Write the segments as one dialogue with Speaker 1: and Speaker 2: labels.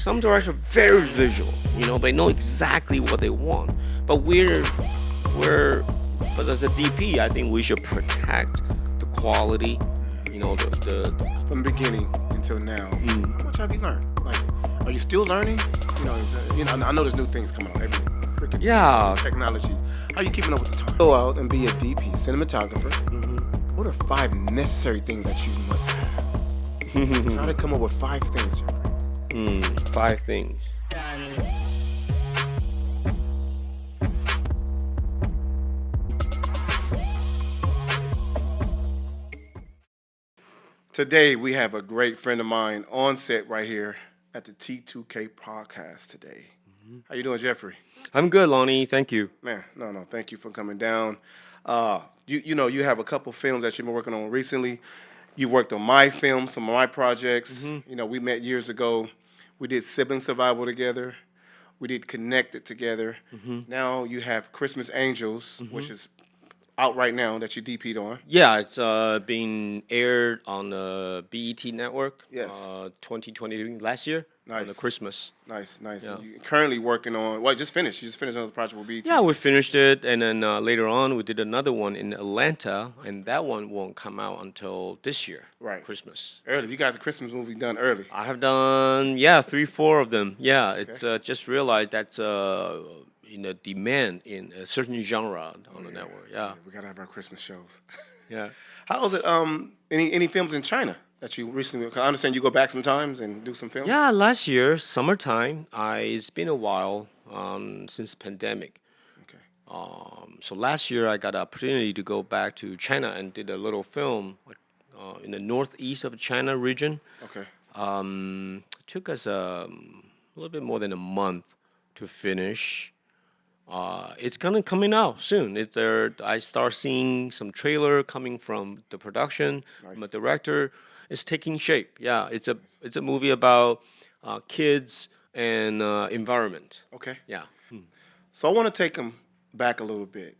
Speaker 1: Some directors are very visual, they know exactly what they want. But we're, but as a DP, I think we should protect the quality,
Speaker 2: From the beginning until now, how much have you learned? Like, are you still learning? I know there's new things coming out every freaking day,
Speaker 1: yeah.
Speaker 2: technology. How are you keeping up with the time? Go out and be a DP, cinematographer. What are 5 necessary things that you must have? Try to come up with 5 things, Jeffrey.
Speaker 1: 5 things.
Speaker 2: Today we have a great friend of mine on set right here at the T2K podcast today. How you doing, Jeffrey?
Speaker 1: I'm good, Lonnie. Thank you.
Speaker 2: Man, no, thank you for coming down. You have a couple films that you've been working on recently. You worked on my film, some of my projects. We met years ago. We did Sibling Survival together. We did Connected together. Now you have Christmas Angels, which is out right now that you DP'd on.
Speaker 1: Yeah, it's being aired on the BET network.
Speaker 2: Yes.
Speaker 1: 2020 last year on the
Speaker 2: Nice.
Speaker 1: Christmas.
Speaker 2: Nice.
Speaker 1: Yeah.
Speaker 2: And you're currently working on, well, just finished. You just finished another project with BT.
Speaker 1: Yeah, we finished it, and then later on we did another one in Atlanta, and that one won't come out until this year,
Speaker 2: Right.
Speaker 1: Christmas.
Speaker 2: Early. You got the Christmas movie done early.
Speaker 1: I have done 3, 4 of them. Yeah,
Speaker 2: Okay.
Speaker 1: it's just realized that's demand in a certain genre on the network. Yeah,
Speaker 2: We gotta have our Christmas shows.
Speaker 1: yeah.
Speaker 2: How is it? Any films in China that you recently? 'Cause I understand you go back sometimes and do some films.
Speaker 1: Yeah, last year, summertime, it's been a while since pandemic.
Speaker 2: Okay.
Speaker 1: So last year I got an opportunity to go back to China and did a little film in the northeast of China region.
Speaker 2: Okay.
Speaker 1: It took us a little bit more than a month to finish. It's gonna coming out soon. I start seeing some trailer coming from the production, from the
Speaker 2: Nice.
Speaker 1: director. It's taking shape. Yeah, it's a movie about kids and environment.
Speaker 2: Okay.
Speaker 1: Yeah.
Speaker 2: So I want to take them back a little bit.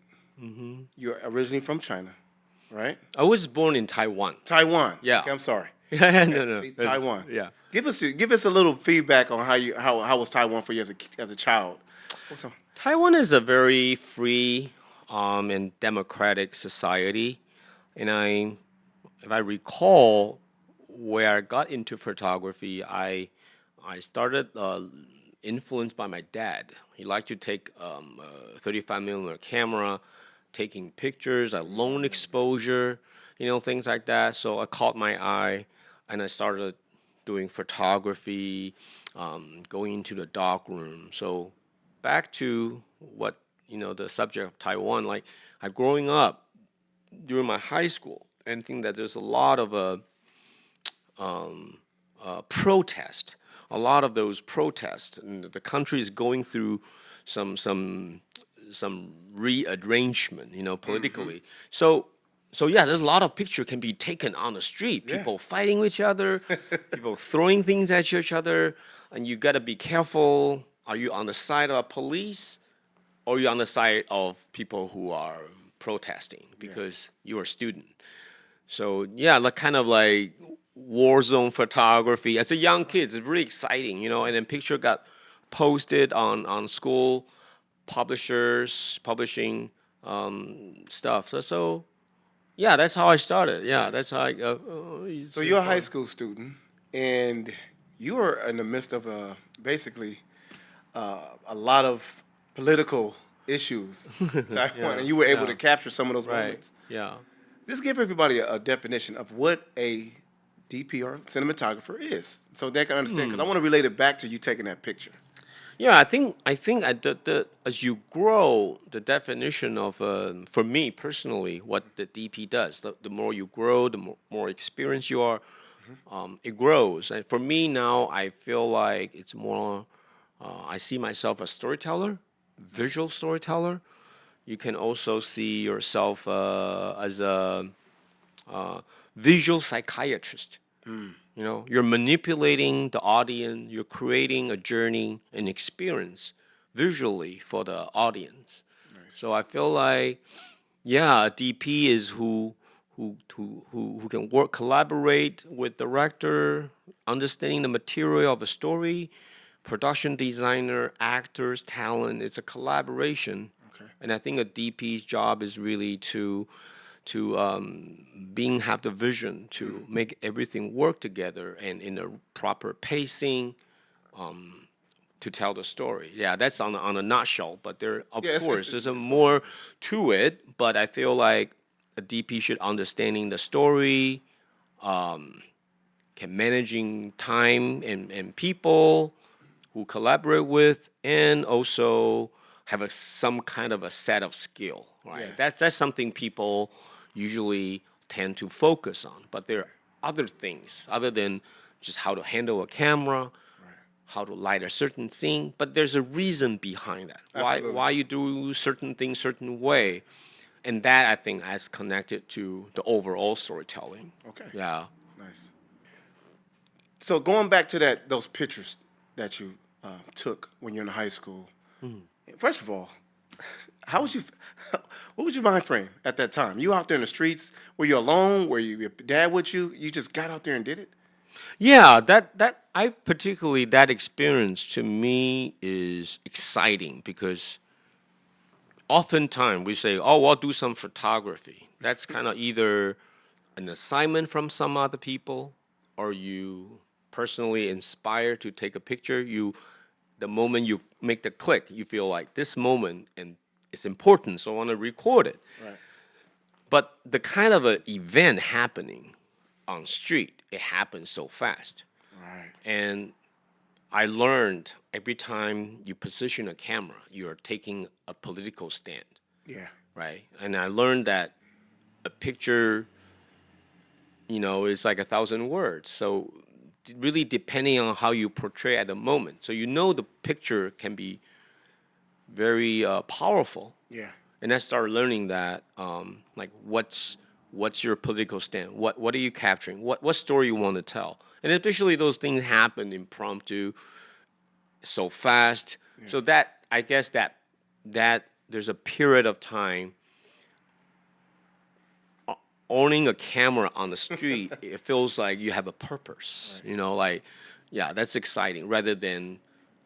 Speaker 2: You're originally from China, right?
Speaker 1: I was born in Taiwan.
Speaker 2: Taiwan.
Speaker 1: Yeah.
Speaker 2: Okay, I'm sorry.
Speaker 1: No,
Speaker 2: Okay,
Speaker 1: no.
Speaker 2: see, Taiwan.
Speaker 1: Yeah.
Speaker 2: Give us a little feedback on how was Taiwan for you as a child. What's up?
Speaker 1: Taiwan is a very free and democratic society, and if I recall, where I got into photography, I started influenced by my dad. He liked to take a 35 millimeter camera, taking pictures at long exposure, things like that. So I caught my eye, and I started doing photography, going into the dark room. So back to what the subject of Taiwan. Like I growing up during my high school, and think that there's a lot of protest. A lot of those protests, and the country is going through some rearrangement, politically. So yeah, there's a lot of picture can be taken on the street.
Speaker 2: Yeah.
Speaker 1: People fighting with each other, people throwing things at each other, and you gotta be careful. Are you on the side of police, or are you on the side of people who are protesting because you're a student? So yeah, like kind of like war zone photography. As a young kid, it's really exciting, and then picture got posted on school publishers publishing stuff. So yeah, that's how I started. Yeah, that's how I.
Speaker 2: So you're a high school student, and you were in the midst of basically a lot of political issues, Taiwan, and you were able to capture some of those
Speaker 1: right.
Speaker 2: moments.
Speaker 1: Yeah.
Speaker 2: Just give everybody a definition of what a DP or cinematographer is, so they can understand. Because I want to relate it back to you taking that picture.
Speaker 1: Yeah, I think as you grow, the definition of for me personally, what the DP does, the more you grow, the more experience you are, it grows. And for me now, I feel like it's more. I see myself as storyteller, visual storyteller. You can also see yourself as a visual psychiatrist. You're manipulating the audience, you're creating a journey, an experience visually for the audience. So I feel like, yeah, a DP is who can work, collaborate with director, understanding the material of a story, production designer, actors, talent. It's a collaboration,
Speaker 2: Okay.
Speaker 1: and I think a DP's job is really to being have the vision to make everything work together and in a proper pacing to tell the story. Yeah, that's on a nutshell. But there, of
Speaker 2: Yeah,
Speaker 1: course, there's a
Speaker 2: it's supposed to
Speaker 1: more to it. But I feel like a DP should understanding the story, can managing time and people who collaborate with, and also have some kind of a set of skill. Right.
Speaker 2: yes.
Speaker 1: That's something people usually tend to focus on. But there are
Speaker 2: Right.
Speaker 1: other things other than just how to handle a camera,
Speaker 2: Right.
Speaker 1: how to light a certain scene, but there's a reason behind that.
Speaker 2: Absolutely.
Speaker 1: Why you do certain things certain way, and that I think has connected to the overall storytelling.
Speaker 2: Okay.
Speaker 1: Yeah.
Speaker 2: Nice. So going back to those pictures that you took when you're in high school. First of all, how would you, what was your mind frame at that time? You out there in the streets? Were you alone? Were you your dad with you? You just got out there and did it?
Speaker 1: Yeah, that I particularly that experience to me is exciting because oftentimes we say, "Oh, I'll do some photography." That's kind of either an assignment from some other people, or you personally inspired to take a picture. The moment you make the click, you feel like this moment and it's important, so I want to record it.
Speaker 2: Right.
Speaker 1: But the kind of a event happening on street, it happens so fast.
Speaker 2: Right.
Speaker 1: And I learned every time you position a camera, you're taking a political stand,
Speaker 2: Yeah.
Speaker 1: right? And I learned that a picture, is like 1,000 words. So really depending on how you portray at the moment. So the picture can be very powerful.
Speaker 2: Yeah.
Speaker 1: And I started learning that, like, what's your political stand? What are you capturing? What story you want to tell? And especially those things happen impromptu, so fast.
Speaker 2: Yeah.
Speaker 1: So that I guess that there's a period of time owning a camera on the street. It feels like you have a purpose.
Speaker 2: Right.
Speaker 1: Like, yeah, that's exciting rather than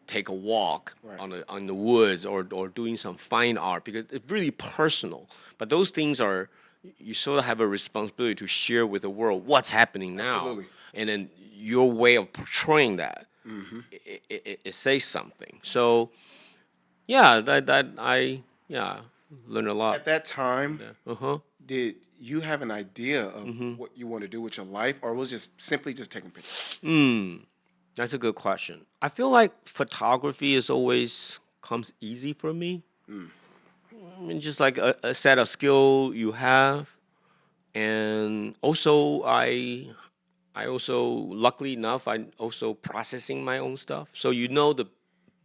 Speaker 1: take a walk
Speaker 2: Right.
Speaker 1: on the woods or doing some fine art because it's really personal. But those things are you sort of have a responsibility to share with the world what's happening now,
Speaker 2: Absolutely.
Speaker 1: and then your way of portraying that it says something. So yeah, that I yeah learned a lot.
Speaker 2: At that time,
Speaker 1: Yeah. Uh huh.
Speaker 2: did you have an idea of what you want to do with your life, or was it just simply just taking pictures?
Speaker 1: That's a good question. I feel like photography is always comes easy for me. I mean, just like a set of skill you have, and also I also luckily enough I also processing my own stuff. So the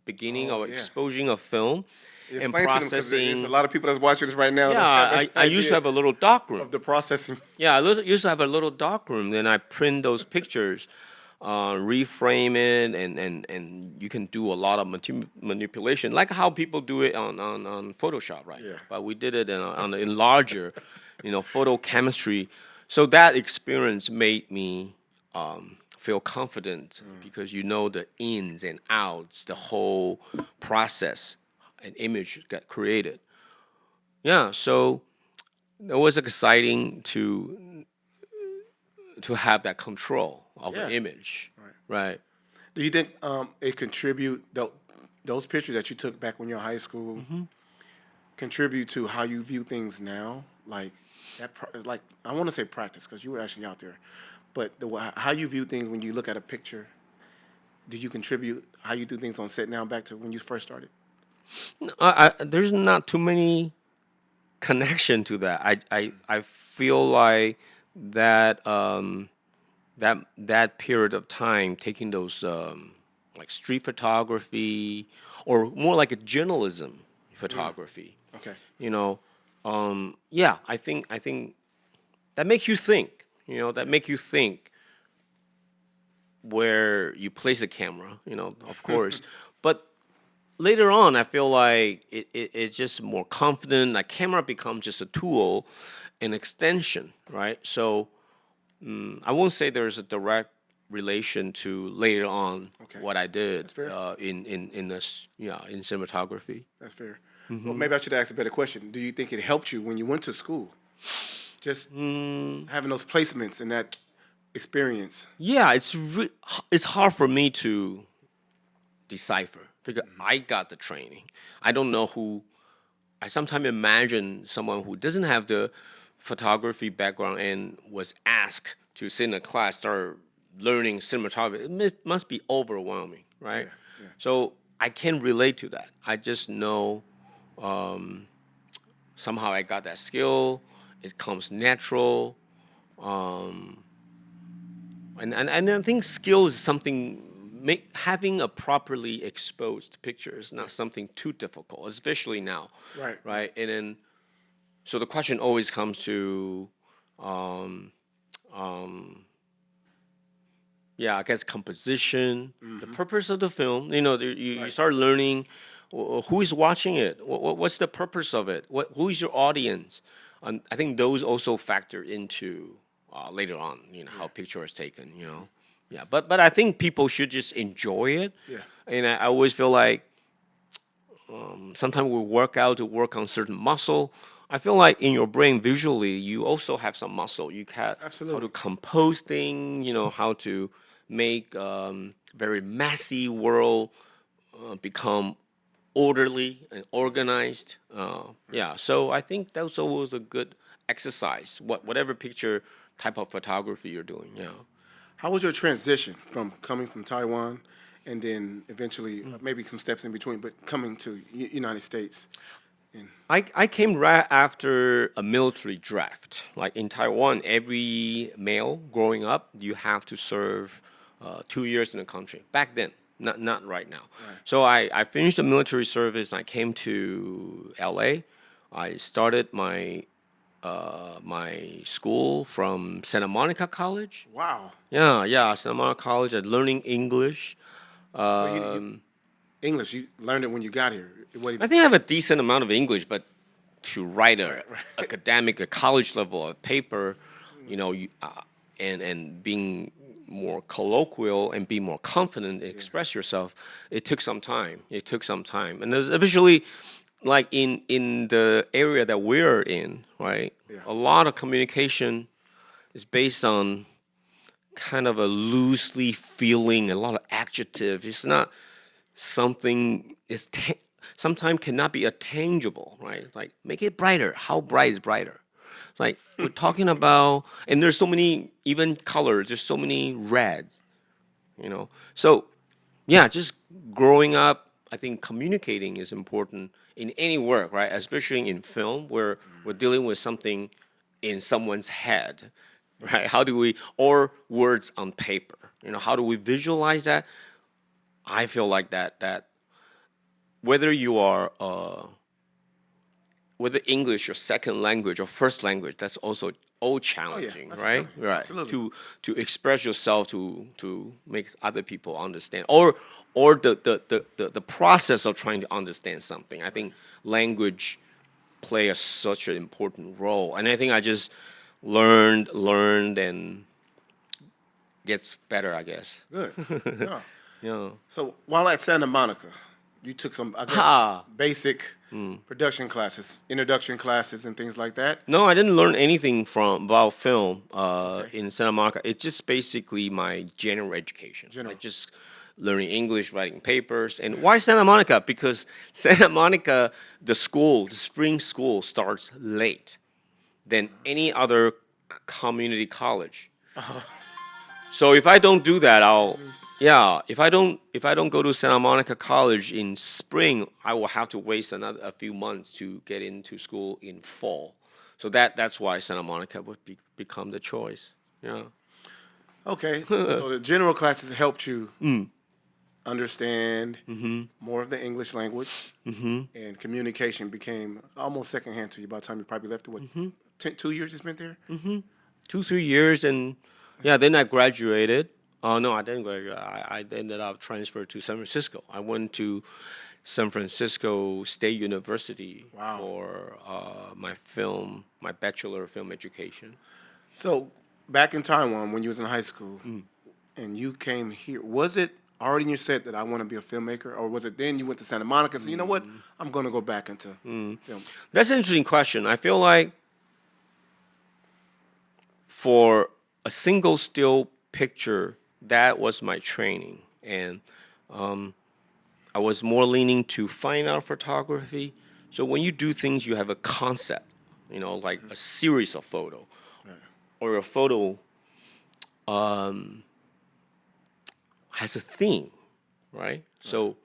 Speaker 1: beginning
Speaker 2: Oh
Speaker 1: of
Speaker 2: yeah.
Speaker 1: exposing a film and
Speaker 2: Explain to them because it's a
Speaker 1: processing.
Speaker 2: lot of people that's watching this right now
Speaker 1: Yeah,
Speaker 2: don't have an
Speaker 1: I used to
Speaker 2: idea
Speaker 1: have a little dark room.
Speaker 2: of the processing.
Speaker 1: Yeah, used to have a little dark room. Then I print those pictures, reframe it, and you can do a lot of manipulation, like how people do it on Photoshop right
Speaker 2: Yeah.
Speaker 1: now. But we did it in larger, photo chemistry. So that experience made me feel confident because the ins and outs, the whole process, an image got created. Yeah, so it was exciting to have that control of an
Speaker 2: Yeah.
Speaker 1: image,
Speaker 2: Right.
Speaker 1: right?
Speaker 2: Do you think it contribute those pictures that you took back when you're in high school contribute to how you view things now? Like like I want to say practice because you were actually out there, but how you view things when you look at a picture, do you contribute how you do things on set now back to when you first started?
Speaker 1: There's not too many connection to that. I feel like that that period of time taking those like street photography or more like a journalism photography.
Speaker 2: Okay.
Speaker 1: You know, yeah, I think that makes you think. That
Speaker 2: Yeah.
Speaker 1: make you think where you place a camera. Of course, but later on, I feel like it's just more confident. Like camera becomes just a tool, an extension, right? So I won't say there's a direct relation to later on
Speaker 2: Okay,
Speaker 1: what I did
Speaker 2: that's fair.
Speaker 1: in this, yeah, in cinematography.
Speaker 2: That's fair. Well, maybe I should ask a better question. Do you think it helped you when you went to school? Just having those placements and that experience.
Speaker 1: Yeah, it's hard for me to decipher because I got the training. I don't know who. I sometimes imagine someone who doesn't have the photography background and was asked to sit in a class, start learning cinematography. Must be overwhelming, right?
Speaker 2: Yeah, yeah.
Speaker 1: So I can relate to that. I just know somehow I got that skill. It comes natural. And I think skill is something having a properly exposed picture is not something too difficult, especially now,
Speaker 2: Right, right.
Speaker 1: right? And then so the question always comes to, yeah, I guess composition, the purpose of the film. You
Speaker 2: Right.
Speaker 1: start learning who is watching it, what's the purpose of it, who is your audience. I think those also factor into later on, how picture is taken. Yeah, but I think people should just enjoy it,
Speaker 2: Yeah.
Speaker 1: and I always feel like sometimes we work out to work on certain muscle. I feel like in your brain visually, you also have some muscle. You can how to
Speaker 2: Absolutely.
Speaker 1: compose things, how to make very messy world become orderly and organized. Yeah, so I think that's always a good exercise. Whatever picture type of photography you're doing. Yeah.
Speaker 2: How was your transition from coming from Taiwan and then eventually maybe some steps in between, but coming to United States? And
Speaker 1: I came right after a military draft. Like in Taiwan, every male growing up, you have to serve 2 years in the country. Back then, not right now.
Speaker 2: right.
Speaker 1: So I finished the military service. I came to LA. I started my school from Santa Monica College.
Speaker 2: Wow.
Speaker 1: Yeah, Santa Monica College. And learning English.
Speaker 2: So you English you learned it when you got here. It wasn't
Speaker 1: I
Speaker 2: even
Speaker 1: think I have a decent amount of English, but to write a
Speaker 2: right, right.
Speaker 1: academic, a college level of paper, you know, you, and being more colloquial and be more confident,
Speaker 2: Yeah.
Speaker 1: express yourself. It took some time. It took some time, and eventually, like in the area that we're in, right,
Speaker 2: Yeah.
Speaker 1: a lot of communication is based on kind of a loosely feeling, a lot of adjective. It's not something sometimes cannot be a tangible, right? Like make it brighter. How bright is brighter? It's like we're talking about, and there's so many even colors. There's so many reds, So yeah, just growing up, I think communicating is important in any work, right? Especially in film, where we're dealing with something in someone's head, right? How do we, or words on paper, how do we visualize that? I feel like that whether you are whether English your second language or first language, that's also all
Speaker 2: Oh yeah,
Speaker 1: challenging,
Speaker 2: that's
Speaker 1: right?
Speaker 2: intelligent.
Speaker 1: Right.
Speaker 2: Absolutely.
Speaker 1: To express yourself to make other people understand, or the process of trying to understand something. I think language play such an important role, and I think I just learned and gets better, I guess.
Speaker 2: Good. Yeah.
Speaker 1: Yeah.
Speaker 2: So while at Santa Monica, you took some, I guess,
Speaker 1: Ha.
Speaker 2: basic production classes, introduction classes, and things like that.
Speaker 1: No, I didn't learn anything from about film
Speaker 2: Okay.
Speaker 1: in Santa Monica. It's just basically my general education. I
Speaker 2: General.
Speaker 1: just learning English, writing papers. And why Santa Monica? Because Santa Monica, the spring school starts late than any other community college. So if I don't do that, yeah, if I don't go to Santa Monica College in spring, I will have to waste another a few months to get into school in fall. So that's why Santa Monica would become the choice. Yeah.
Speaker 2: Okay. So the general classes helped you understand more of the English language, and communication became almost secondhand to you by the time you probably left. What, 2 years you spent there?
Speaker 1: 2 3 years, and yeah, then I graduated. Oh no, I didn't graduate. I ended up transferred to San Francisco. I went to San Francisco State University
Speaker 2: Wow.
Speaker 1: for my bachelor of film education.
Speaker 2: So back in Taiwan when you was in high school and you came here, was it already in your set that I want to be a filmmaker, or was it then you went to Santa Monica and said, you know what, I'm going to go back into film?
Speaker 1: That's an interesting question. I feel like for a single still picture, that was my training. And I was more leaning to fine art photography. So when you do things, you have a concept, like a series of photo
Speaker 2: Right.
Speaker 1: or a photo has a theme, right? So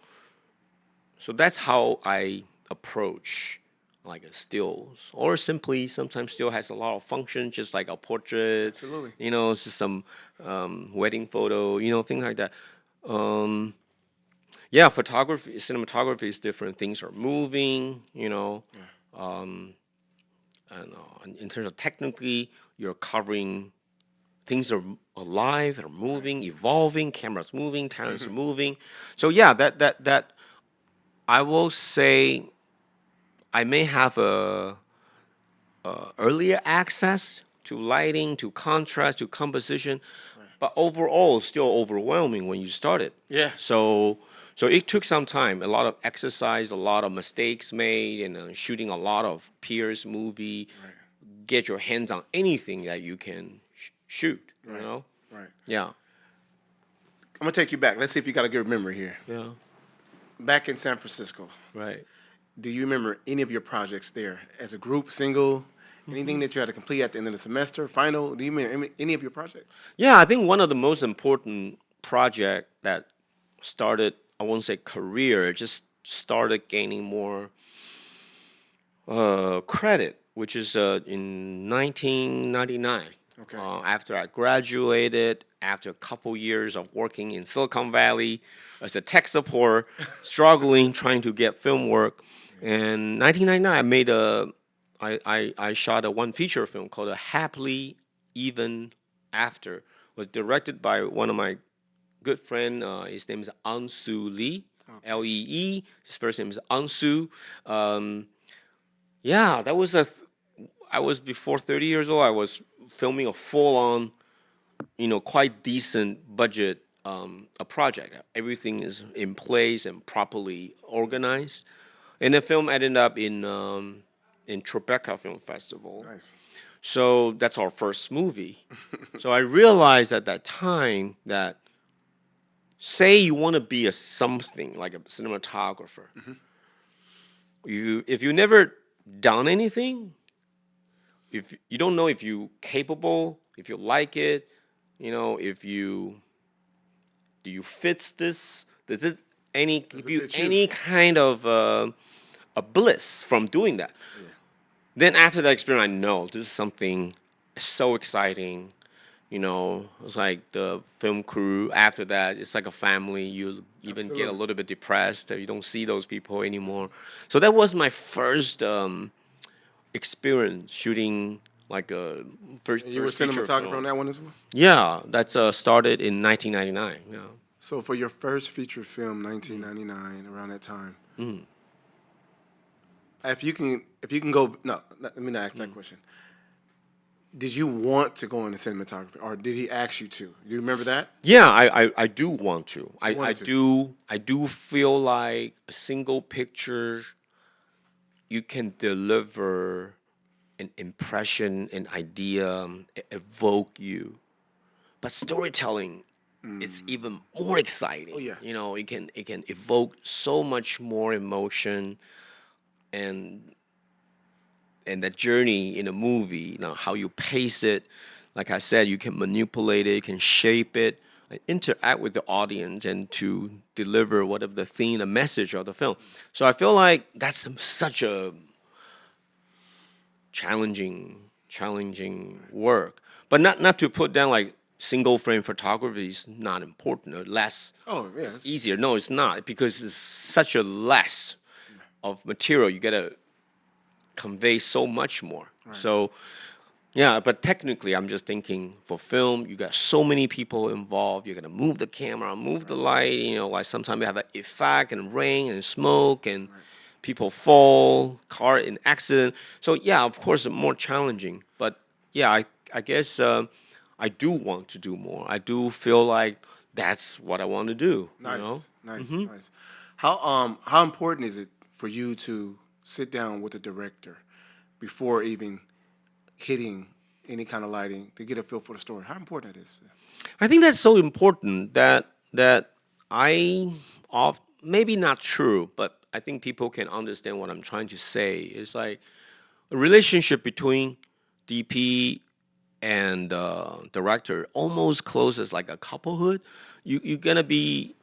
Speaker 1: that's how I approach like a stills, or simply sometimes still has a lot of function, just like a portrait,
Speaker 2: Absolutely.
Speaker 1: it's just some wedding photo, things like that. Um, yeah, photography, cinematography is different. Things are moving,
Speaker 2: Yeah.
Speaker 1: and in terms of technically, you're covering things are alive, are
Speaker 2: Right.
Speaker 1: moving, evolving, cameras moving, talents are moving. So yeah, that I will say I may have a earlier access to lighting, to contrast, to composition,
Speaker 2: Right.
Speaker 1: but overall still overwhelming when you started.
Speaker 2: Yeah.
Speaker 1: So so it took some time, a lot of exercise, a lot of mistakes made, and shooting a lot of peers movie,
Speaker 2: Right.
Speaker 1: get your hands on anything that you can shoot.
Speaker 2: Right. Right.
Speaker 1: Yeah,
Speaker 2: I'm gonna take you back. Let's see if you got a good memory here.
Speaker 1: yeah,
Speaker 2: Back in San Francisco,
Speaker 1: right.
Speaker 2: do you remember any of your projects there as a group, single, anything that you had to complete at the end of the semester, final? Do you remember any of your projects?
Speaker 1: Yeah, I think one of the most important project that started, I won't say career, just started gaining more credit, which is in 1999.
Speaker 2: Okay.
Speaker 1: After I graduated, after a couple years of working in Silicon Valley as a tech support, struggling, trying to get film work. And 1999, I shot a one feature film called A Happily Even After. It was directed by one of my good friend. His name is Ansu Lee,
Speaker 2: Okay.
Speaker 1: Lee. His first name is Ansu. Um, yeah, that was I was before 30 years old. I was filming a full on, quite decent budget a project. Everything is in place and properly organized. And the film ended up in Tribeca Film Festival.
Speaker 2: Nice.
Speaker 1: So that's our first movie. So I realized at that time that say you want to be a something like a cinematographer. If you never done anything, if you don't know if you capable, if you like it, if you do you fits this, does it any
Speaker 2: Does
Speaker 1: give
Speaker 2: it
Speaker 1: you
Speaker 2: fit you?
Speaker 1: any kind of a bliss from doing that?
Speaker 2: Yeah.
Speaker 1: Then after that experience, I know this is something so exciting. It's like the film crew. After that, it's like a family. You even get a
Speaker 2: Absolutely.
Speaker 1: little bit depressed that you don't see those people anymore. So that was my first experience shooting like a first
Speaker 2: And you were
Speaker 1: first feature
Speaker 2: cinematographer on
Speaker 1: film.
Speaker 2: that one as well?
Speaker 1: Yeah, that's started in 1999. Yeah.
Speaker 2: So for your first feature film, 1999, around that time, if you can go, no, let me not ask that question. Did you want to go into cinematography, or did he ask you to? Do you remember that?
Speaker 1: Yeah, I do want to.
Speaker 2: You
Speaker 1: I
Speaker 2: wanted to.
Speaker 1: do feel like a single picture you can deliver an impression, an idea, evoke you. But storytelling, it's even more
Speaker 2: Oh
Speaker 1: exciting.
Speaker 2: yeah.
Speaker 1: It can evoke so much more emotion and the journey in a movie, how you pace it. Like I said, you can manipulate it, you can shape it, and interact with the audience, and to deliver whatever the theme, the message of the film. So I feel like that's such a challenging work. But not to put down like single frame photography is not important or less.
Speaker 2: Oh yeah.
Speaker 1: It's easier. No, it's not, because it's such a less of material. You gotta convey so much more.
Speaker 2: Right.
Speaker 1: So yeah, but technically, I'm just thinking for film, you got so many people involved. You're gonna move the camera, move the light. Like sometimes you have an effect and rain and smoke and
Speaker 2: Right.
Speaker 1: people fall, car in accident. So yeah, of course, more challenging. But yeah, I guess I do want to do more. I do feel like that's what I want to do. You know.
Speaker 2: Nice, nice, nice. How important is it for you to sit down with a director before even hitting any kind of lighting to get a feel for the story? How important it is?
Speaker 1: I think that's so important that I of maybe not true, but I think people can understand what I'm trying to say. It's like a relationship between DP and director almost close as like a couplehood. You gotta be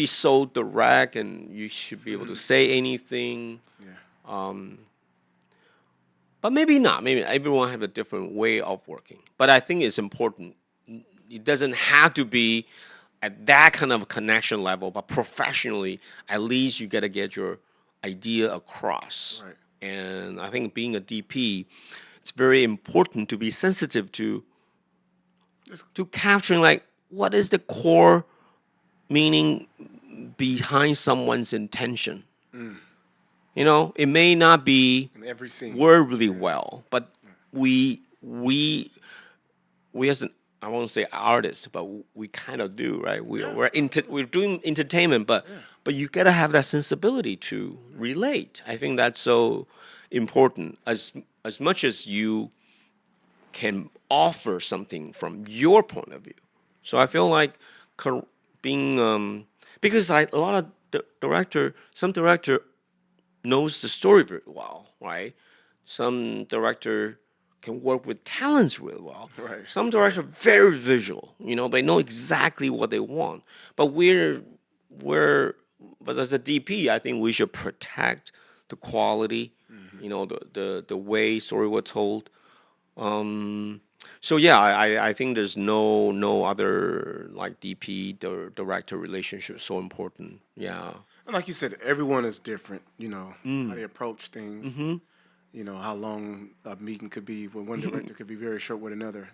Speaker 1: so direct, and you should be able to say anything.
Speaker 2: Yeah,
Speaker 1: But maybe not. Maybe everyone have a different way of working. But I think it's important. It doesn't have to be at that kind of connection level, but professionally, at least you got to get your idea across.
Speaker 2: right.
Speaker 1: And I think being a DP, it's very important to be sensitive
Speaker 2: Just
Speaker 1: to capturing like what is the core meaning behind someone's intention. It may not be
Speaker 2: in every scene.
Speaker 1: word really well, but we we as an I won't say artists, but we kind of do, right?
Speaker 2: Yeah,
Speaker 1: We're doing entertainment, but
Speaker 2: yeah.
Speaker 1: but you gotta have that sensibility to relate. I think that's so important. As much as you can offer something from your point of view. So I feel like being because a lot of some director knows the story very well, right? Some director can work with talents really well.
Speaker 2: Right.
Speaker 1: Some director very visual. They know exactly what they want. But we're but as a DP, I think we should protect the quality. The way story was told. So yeah, I think there's no other like DP director relationship so important. Yeah.
Speaker 2: And like you said, everyone is different. How they approach things. How long a meeting could be with one director could be very short with another.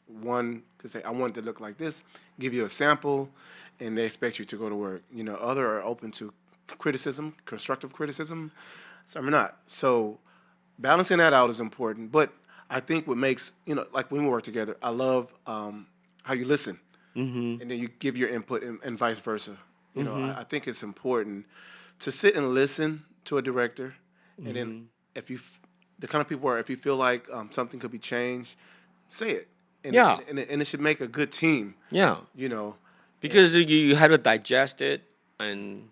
Speaker 2: One could say, "I want it to look like this," give you a sample, and they expect you to go to work. Other are open to criticism, constructive criticism. Some are not. So balancing that out is important. But I think what makes like when we work together, I love how you listen, and then you give your input, and vice versa. I think it's important to sit and listen to a director, and then if the kind of people are, if you feel like something could be changed, say it, and
Speaker 1: Yeah.
Speaker 2: it should make a good team.
Speaker 1: Yeah.
Speaker 2: You know,
Speaker 1: Because you have to digest it, and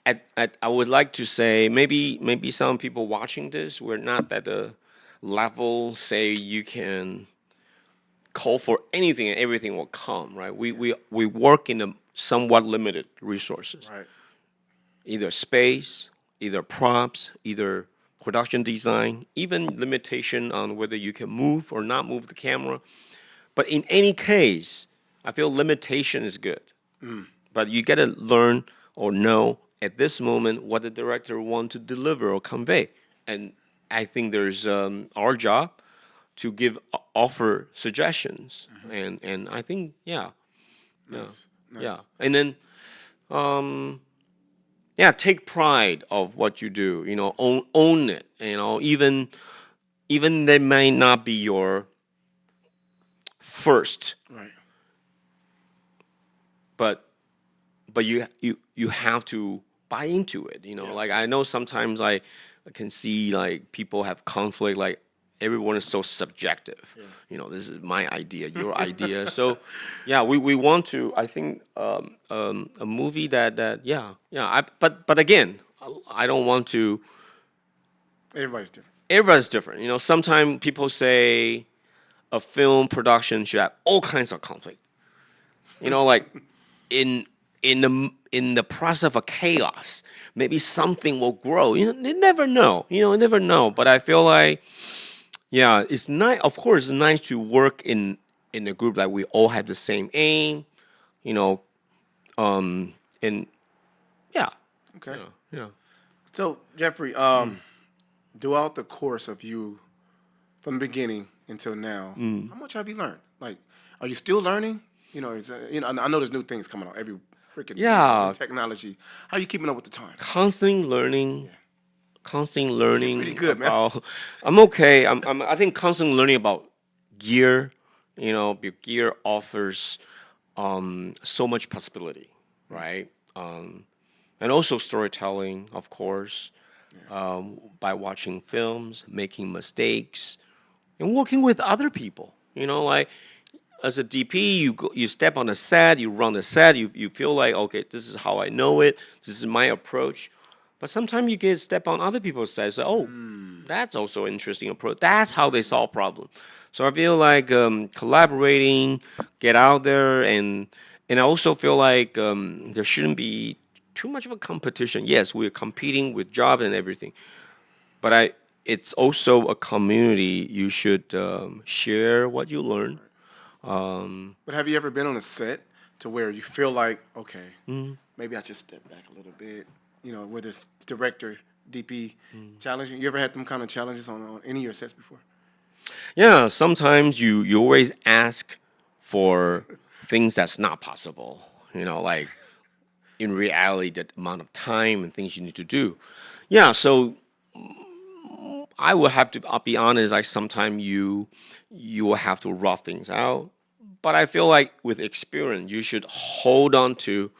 Speaker 1: I would like to say maybe some people watching this we're not at a level say you can call for anything and everything will come, right? We work in a somewhat limited resources,
Speaker 2: right?
Speaker 1: either space, either props, either production design, even limitation on whether you can move or not move the camera. But in any case, I feel limitation is good. But you got to learn or know at this moment what the director wants to deliver or convey. And I think there's our job to give offer suggestions. And I think yeah,
Speaker 2: Nice,
Speaker 1: yeah.
Speaker 2: nice.
Speaker 1: And then yeah, take pride of what you do. Own it. Even they may not be your first,
Speaker 2: Right.
Speaker 1: but you have to buy into it.
Speaker 2: Yeah.
Speaker 1: Like I know sometimes I can see like people have conflict. Like everyone is so subjective. This is my idea, your idea. So yeah, we want to. I think a movie that yeah. But again, I don't want to.
Speaker 2: Everybody's different.
Speaker 1: Everybody's different. Sometimes people say a film production should have all kinds of conflict. Like in in the process of a chaos, maybe something will grow. You never know. You never know. But I feel like, yeah, it's nice. Of course, it's nice to work in a group that we all have the same aim. You know, and yeah,
Speaker 2: Okay.
Speaker 1: yeah.
Speaker 2: So Jeffrey, throughout the course of you from the beginning until now, how much have you learned? Like, are you still learning? I know there's new things coming out every freaking new
Speaker 1: Yeah,
Speaker 2: technology. How are you keeping up with the times?
Speaker 1: constant learning, constant
Speaker 2: You're pretty
Speaker 1: learning
Speaker 2: good, man.
Speaker 1: about. I'm okay. I think constant learning about gear, Your gear offers so much possibility,
Speaker 2: Mm.
Speaker 1: right? And also storytelling, of course,
Speaker 2: Yeah.
Speaker 1: by watching films, making mistakes, and working with other people. Like as a DP, you step on a set, you run the set, you feel like, okay, this is how I know it, this is my approach. But sometimes you get step on other people's side, so oh,
Speaker 2: Mm.
Speaker 1: that's also an interesting approach. That's how they solve problems. So I feel like collaborating, get out there, and I also feel like there shouldn't be too much of a competition. Yes, we're competing with job and everything, but it's also a community. You should share what you learn.
Speaker 2: Right. But have you ever been on a set to where you feel like, okay, maybe I just step back a little bit, whether it's director, DP, challenging? You ever had them kind of challenges on any of your sets before?
Speaker 1: Yeah, sometimes you always ask for things that's not possible. Like in reality, the amount of time and things you need to do. Yeah, so I will have to. I'll be honest. Like sometimes you will have to rough things out, but I feel like with experience, you should hold on to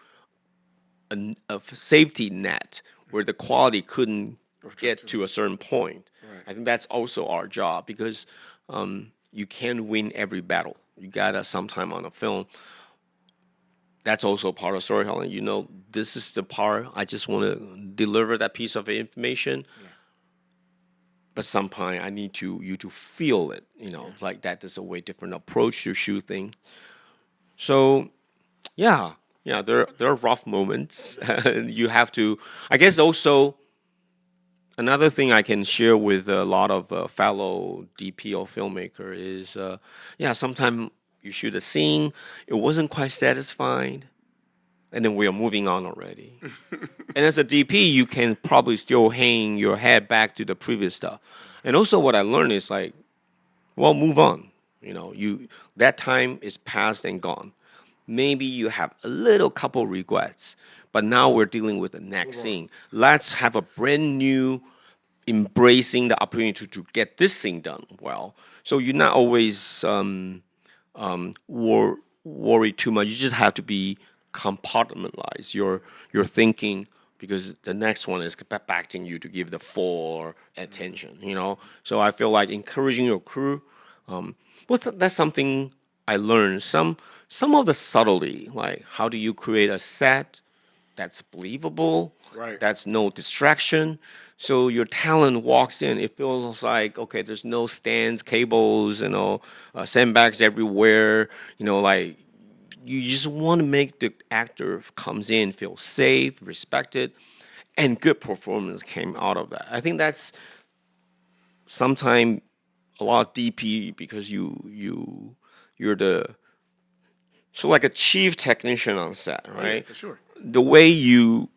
Speaker 1: a safety net where the quality couldn't get to a
Speaker 2: Objectives.
Speaker 1: certain point.
Speaker 2: Right.
Speaker 1: I think that's also our job because you can't win every battle. You gotta sometime on a film. That's also part of storytelling. This is the part I just want to deliver that piece of information,
Speaker 2: Yeah.
Speaker 1: but sometimes I need you to feel it.
Speaker 2: Yeah.
Speaker 1: Like that is a way different approach to shoot things. So yeah, yeah, there are rough moments. You have to. I guess also another thing I can share with a lot of fellow DP or filmmaker is, yeah, sometimes you shoot a scene, it wasn't quite satisfying, and then we are moving on already. And as a DP, you can probably still hang your head back to the previous stuff. And also, what I learned is like, well, move on. You that time is past and gone. Maybe you have a little couple regrets, but now we're dealing with the next
Speaker 2: Move on.
Speaker 1: scene. Let's have a brand new embracing the opportunity to get this thing done well. So you're not always worry too much. You just have to be compartmentalize your thinking because the next one is expecting you to give the full attention. So I feel like encouraging your crew. That's something I learned. Some of the subtlety, like how do you create a set that's believable,
Speaker 2: Right.
Speaker 1: that's no distraction. So your talent walks in, it feels like okay, there's no stands, cables, sandbags everywhere. Like you just want to make the actor comes in feel safe, respected, and good performance came out of that. I think that's sometimes a lot of DP because you're the so like a chief technician on set,
Speaker 2: Oh yeah,
Speaker 1: right?
Speaker 2: for sure.
Speaker 1: The way you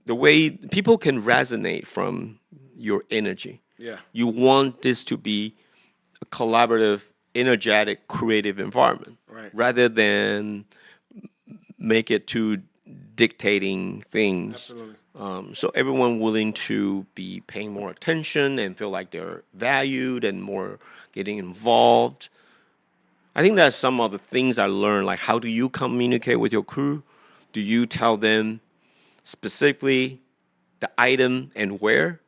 Speaker 1: the way people can resonate from your energy.
Speaker 2: Yeah.
Speaker 1: You want this to be a collaborative, energetic, creative environment
Speaker 2: Right.
Speaker 1: rather than make it too dictating things.
Speaker 2: Absolutely.
Speaker 1: So everyone willing to be paying more attention and feel like they're valued and more getting involved. I think that's some of the things I learned. Like, how do you communicate with your crew? Do you tell them specifically the item and where?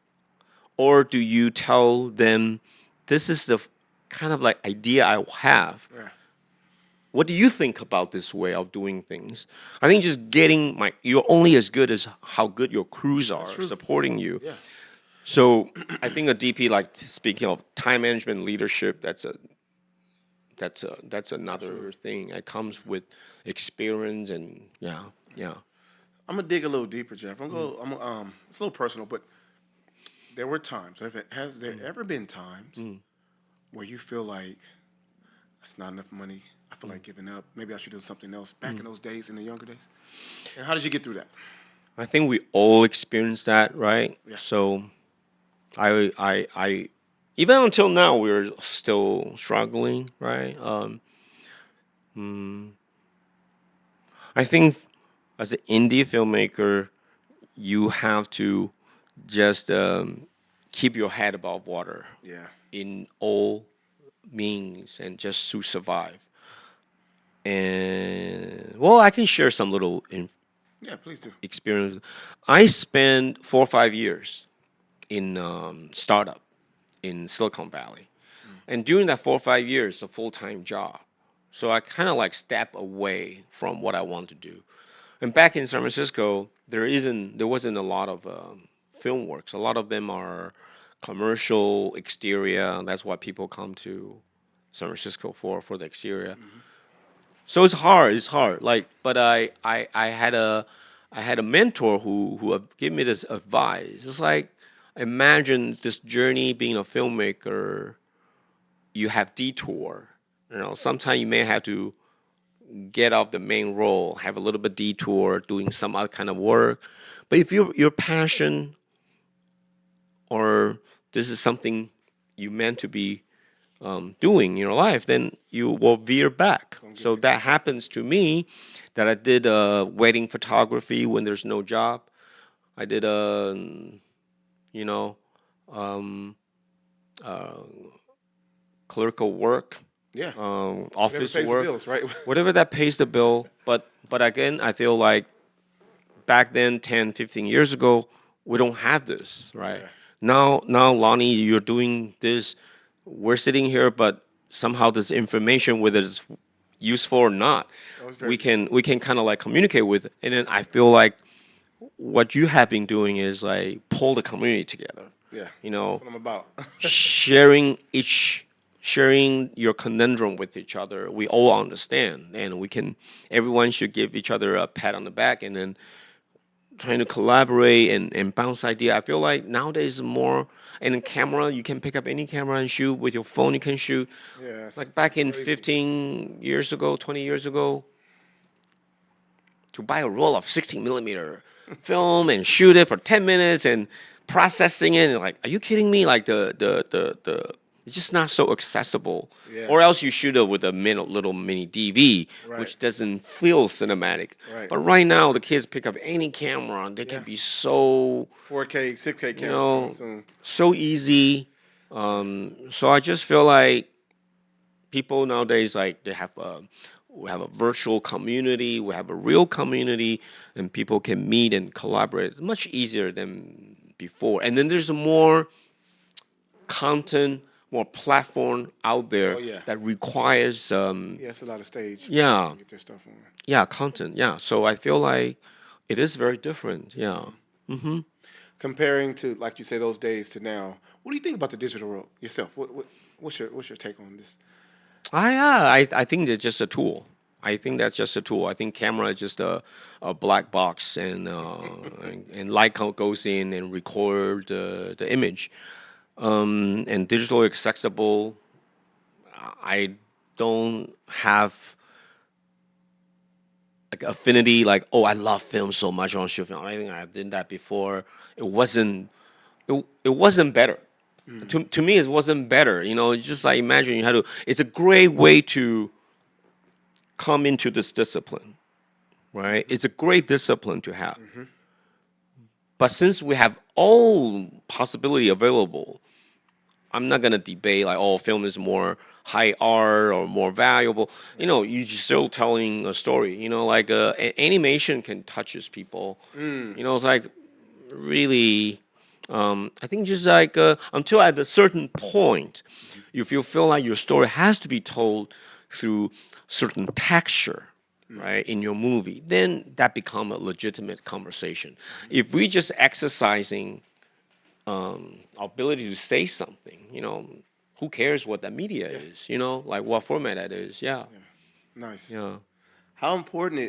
Speaker 1: Or do you tell them this is the kind of like idea I have?
Speaker 2: Yeah.
Speaker 1: What do you think about this way of doing things? I think just getting you're only as good as how good your crews
Speaker 2: That's
Speaker 1: are
Speaker 2: true.
Speaker 1: supporting you.
Speaker 2: Yeah.
Speaker 1: So I think a DP, like speaking of time management leadership, that's another
Speaker 2: Absolutely.
Speaker 1: thing. It comes with experience and yeah, yeah.
Speaker 2: I'm gonna dig a little deeper, Jeff. It's a little personal, but there were times. Has there ever been times where you feel like that's not enough money? I feel like giving up. Maybe I should do something else. Back in those days, in the younger days. And how did you get through that?
Speaker 1: I think we all experience that, right?
Speaker 2: Yeah.
Speaker 1: So I even until now we're still struggling, right? I think as an indie filmmaker, you have to just keep your head above water
Speaker 2: Yeah.
Speaker 1: in all means and just to survive. And well, I can share some little
Speaker 2: Yeah, please do.
Speaker 1: experience. I spent 4 or 5 years in startup in Silicon Valley, and during that 4 or 5 years, a full time job. So I kind of like step away from what I want to do. And back in San Francisco, there wasn't a lot of film works. A lot of them are commercial exterior. That's what people come to San Francisco for the exterior. So it's hard. It's hard. Like, but I had a mentor who gave me this advice. It's like imagine this journey being a filmmaker. You have detour. You know, sometimes you may have to get off the main role, have a little bit detour, doing some other kind of work. But if your passion or this is something you meant to be doing in your life, then you will veer back.
Speaker 2: Don't get
Speaker 1: So
Speaker 2: picked
Speaker 1: that
Speaker 2: up.
Speaker 1: happens to me. That I did wedding photography when there's no job. I did you know um, uh, clerical work,
Speaker 2: Yeah. Whatever
Speaker 1: office
Speaker 2: pays the
Speaker 1: work,
Speaker 2: bills, right?
Speaker 1: whatever that pays the bill. But again, I feel like back then 10, 15 years ago, we don't have this, right?
Speaker 2: Yeah.
Speaker 1: Now Lonnie, you're doing this. We're sitting here, but somehow this information, whether it's useful or not,
Speaker 2: That was very useful.
Speaker 1: we can kind of like communicate with. And then I feel like what you have been doing is like pull the community together.
Speaker 2: Yeah.
Speaker 1: You
Speaker 2: That's
Speaker 1: know,
Speaker 2: what I'm about.
Speaker 1: sharing each sharing your conundrum with each other. We all understand, and we can. Everyone should give each other a pat on the back, and then trying to collaborate and bounce idea. I feel like nowadays more and in camera you can pick up any camera and shoot with your phone. You can shoot
Speaker 2: Yes.
Speaker 1: like back
Speaker 2: It's
Speaker 1: in
Speaker 2: crazy.
Speaker 1: 15 years ago, 20 years ago, to buy a roll of 16 millimeter film and shoot it for 10 minutes and processing it. And like, are you kidding me? Like the it's just not so accessible.
Speaker 2: Yeah.
Speaker 1: Or else you shoot it with a little mini DV,
Speaker 2: Right.
Speaker 1: which doesn't feel cinematic.
Speaker 2: Right.
Speaker 1: But right now, the kids pick up any camera and they
Speaker 2: Yeah.
Speaker 1: can be so,
Speaker 2: 4K, 6K
Speaker 1: you
Speaker 2: cameras coming
Speaker 1: know,
Speaker 2: soon.
Speaker 1: so easy. So I just feel like people nowadays like they have a we have a virtual community, we have a real community, and people can meet and collaborate. It's much easier than before. And then there's more content, more platform out
Speaker 2: Oh
Speaker 1: there
Speaker 2: yeah.
Speaker 1: that requires
Speaker 2: Yeah, it's a lot of stage people
Speaker 1: yeah,
Speaker 2: can get their stuff on.
Speaker 1: yeah, content. Yeah. So I feel like it is very different. Yeah.
Speaker 2: Comparing to, like you say, those days to now, what do you think about the digital world yourself? What's your take on this?
Speaker 1: I think it's just a tool. I think that's just a tool. I think camera is just a black box, and light goes in and record the image. And digital accessible. I don't have like affinity. Like, oh, I love film so much. I want to shoot film. I think I did that before. It wasn't. It wasn't better. To me, it wasn't better. You know, it's just like imagine you had to. It's a great way to come into this discipline, right? It's a great discipline to have. But since we have all possibility available, I'm not gonna debate like, oh, film is more high art or more valuable. You know, you're still telling a story. You know, like animation can touches people. You know, it's like really. I think just like until at a certain point, if you feel like your story has to be told through certain texture, right, in your movie, then that become a legitimate conversation. If we just exercising our ability to say something, you know, who cares what that media
Speaker 2: Yeah.
Speaker 1: is, you know, like what format that is. Yeah,
Speaker 2: Nice.
Speaker 1: yeah.
Speaker 2: How important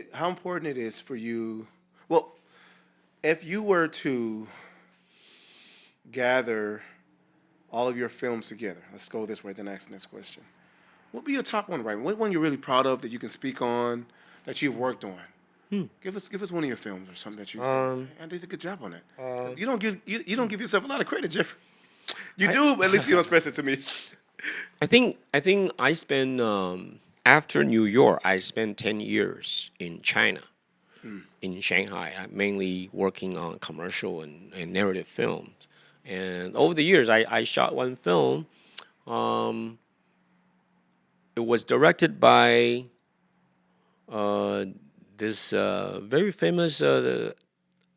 Speaker 2: it is for you? Well, if you were to gather all of your films together, let's go this way. Then ask the next question. What would be your top one, right? What one you're really proud of that you can speak on, that you've worked on? Give us one of your films or something that you say,
Speaker 1: Um,
Speaker 2: "Hey, I did a good job on that." 'Cause you don't give yourself a lot of credit, Jeffrey. You
Speaker 1: I
Speaker 2: do, but at least you don't express it to me.
Speaker 1: I think I spent after New York, I spent 10 years in China, in Shanghai, mainly working on commercial and narrative films. And over the years, I shot one film. it was directed by uh, this very famous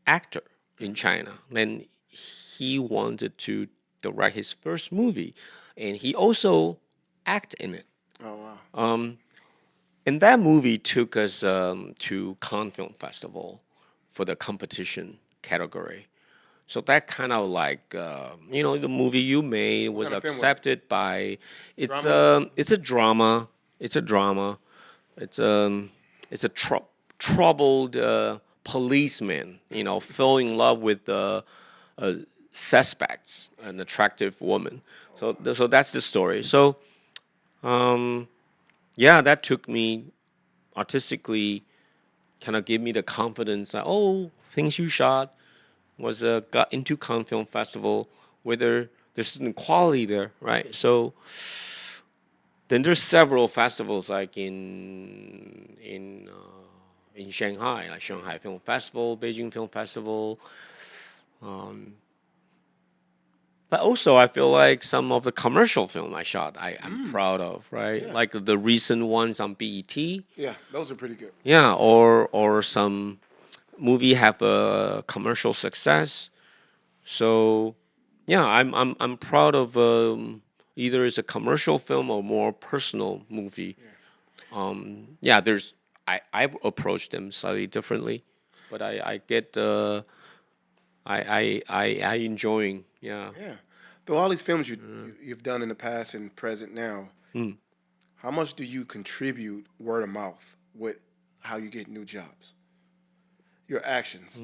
Speaker 1: actor in China. And he wanted to direct his first movie, and he also act in it.
Speaker 2: Oh wow.
Speaker 1: And that movie took us to Cannes Film Festival for the competition category. So that kind of like the movie you made
Speaker 2: What
Speaker 1: was
Speaker 2: kind of film was it?
Speaker 1: accepted by
Speaker 2: Drama.
Speaker 1: it's a drama. It's a drama. It's it's a troubled policeman, fell in love with uh, suspects, an attractive woman. So that's the story. So yeah, that took me artistically, kind of gave me the confidence that things you shot was got into Cannes Film Festival, whether there's certain quality there, right? So then there's several festivals like in Shanghai, like Shanghai Film Festival, Beijing Film Festival. But also, I feel like some of the commercial film I shot, I'm proud of, right?
Speaker 2: Yeah.
Speaker 1: Like the recent ones on BET,
Speaker 2: Yeah. Those are pretty good.
Speaker 1: yeah, or some movie have a commercial success. So yeah, I'm proud of either it's a commercial film or more personal movie.
Speaker 2: Yeah.
Speaker 1: Yeah, I approach them slightly differently, but I get I enjoying, yeah.
Speaker 2: Yeah. Through all these films you've done in the past and present now, how much do you contribute word of mouth with how you get new jobs? Your actions,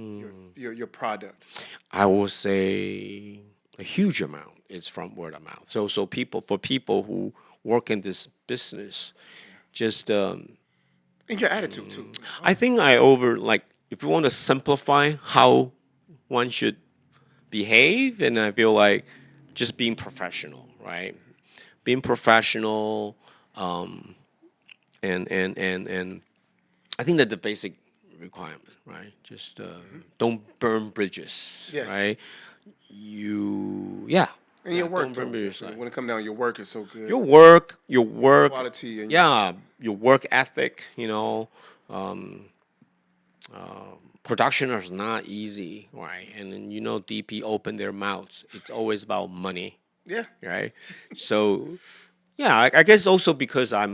Speaker 2: your product.
Speaker 1: I will say a huge amount is from word of mouth. So people who work in this business, just
Speaker 2: And your attitude too.
Speaker 1: I think I over like if you want to simplify how one should behave, and I feel like just being professional, right? Being professional, and I think that's the basic requirement, right? Just don't burn bridges,
Speaker 2: Yes.
Speaker 1: right? Yeah,
Speaker 2: And your
Speaker 1: yeah,
Speaker 2: work
Speaker 1: don't burn
Speaker 2: too,
Speaker 1: bridges.
Speaker 2: Jeffrey. When it comes down, your work is so good.
Speaker 1: Your
Speaker 2: The
Speaker 1: work,
Speaker 2: quality and
Speaker 1: yeah, your work ethic, production is not easy, right? And then DP open their mouths. It's always about money,
Speaker 2: yeah.
Speaker 1: right? So yeah, I guess also because I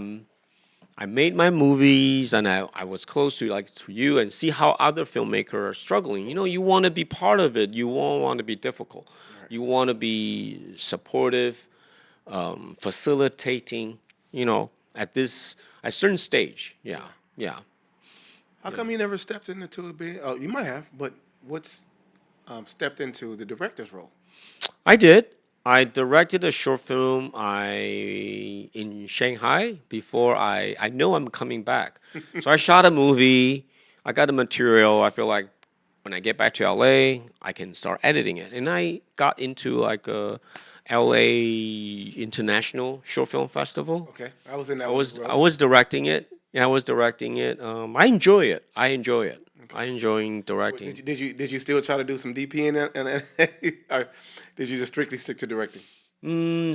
Speaker 1: made my movies and I was close to like to you and see how other filmmakers are struggling. You want to be part of it. You won't want to be difficult.
Speaker 2: Right.
Speaker 1: You want to be supportive, facilitating. At this at certain stage. Yeah,
Speaker 2: Yeah.
Speaker 1: yeah,
Speaker 2: How
Speaker 1: yeah.
Speaker 2: come you never stepped into a big? Oh, you might have, but what's stepped into the director's role?
Speaker 1: I did. I directed a short film in Shanghai before I know I'm coming back. So I shot a movie. I got the material. I feel like when I get back to LA, I can start editing it. And I got into like a LA International Short Film Festival.
Speaker 2: Okay, I was in
Speaker 1: I
Speaker 2: that one as
Speaker 1: was I
Speaker 2: well.
Speaker 1: was directing it. Yeah, I was directing it. I enjoy it. I enjoy it.
Speaker 2: Okay.
Speaker 1: I enjoying
Speaker 2: What,
Speaker 1: directing.
Speaker 2: did you still try to do some DP in it, or did you just strictly stick to directing?